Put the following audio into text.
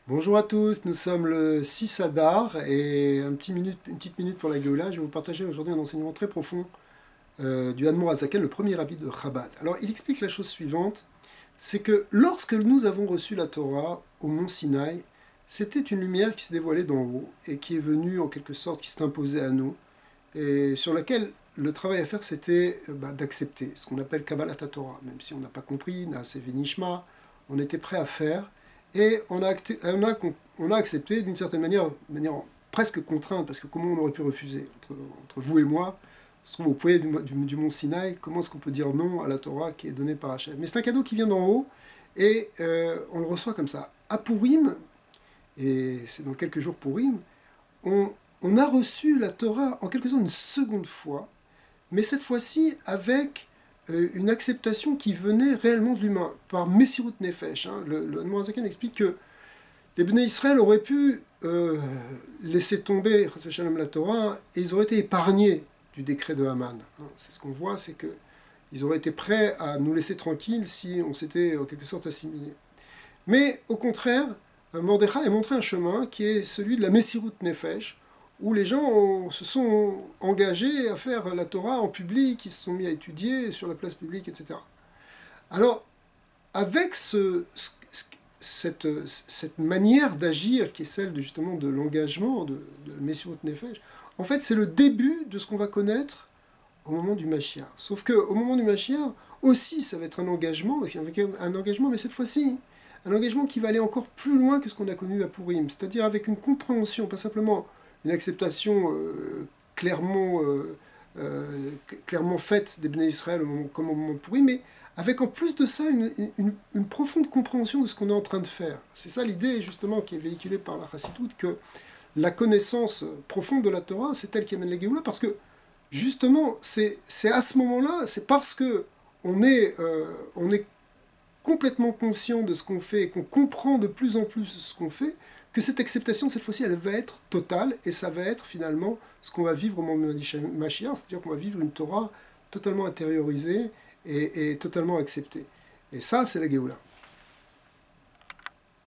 Bonjour à tous, nous sommes le 6 Adar et une petite minute pour la Géoula. Je vais vous partager aujourd'hui un enseignement très profond du Admor Azaken, le premier rabbi de Chabad. Alors il explique la chose suivante, c'est que lorsque nous avons reçu la Torah au mont Sinaï, c'était une lumière qui s'est dévoilée d'en haut et qui est venue en quelque sorte, qui s'est imposée à nous et sur laquelle le travail à faire c'était d'accepter ce qu'on appelle Kabbalat Torah, même si on n'a pas compris, Naaseh Venishma, on était prêt à faire. Et on a accepté d'une certaine manière, de manière presque contrainte, parce que comment on aurait pu refuser entre vous et moi, on se trouve au poignet du mont Sinaï, comment est-ce qu'on peut dire non à la Torah qui est donnée par Hachem? Mais c'est un cadeau qui vient d'en haut, et on le reçoit comme ça. À Purim, et c'est dans quelques jours Purim, on, on a reçu la Torah en quelque sorte une seconde fois, mais cette fois-ci avec une acceptation qui venait réellement de l'humain, par Messirut Nefesh. Hein. Le Noazaken explique que les Bnei Israël auraient pu laisser tomber la Torah et ils auraient été épargnés du décret de Haman. Hein. C'est ce qu'on voit, c'est qu'ils auraient été prêts à nous laisser tranquilles si on s'était en quelque sorte assimilé. Mais au contraire, Mordechai a montré un chemin qui est celui de la Messirut Nefesh, où les gens se sont engagés à faire la Torah en public, ils se sont mis à étudier sur la place publique, etc. Alors, avec cette manière d'agir qui est celle justement de l'engagement de Messirut Nefesh, en fait, c'est le début de ce qu'on va connaître au moment du Mashiach. Sauf qu'au moment du Mashiach, aussi, ça va être un engagement, mais cette fois-ci, un engagement qui va aller encore plus loin que ce qu'on a connu à Purim, c'est-à-dire avec une compréhension, pas simplement une acceptation clairement, clairement faite des Bnei Israël comme au moment de Purim, mais avec en plus de ça une profonde compréhension de ce qu'on est en train de faire. C'est ça l'idée justement qui est véhiculée par la Chassidoute, que la connaissance profonde de la Torah, c'est elle qui amène la Géoula, parce que justement, c'est à ce moment-là, c'est parce que on est complètement conscient de ce qu'on fait et qu'on comprend de plus en plus ce qu'on fait, que cette acceptation, cette fois-ci, elle va être totale, et ça va être finalement ce qu'on va vivre au moment de Mashiach, c'est-à-dire qu'on va vivre une Torah totalement intériorisée et totalement acceptée. Et ça, c'est la Géoula.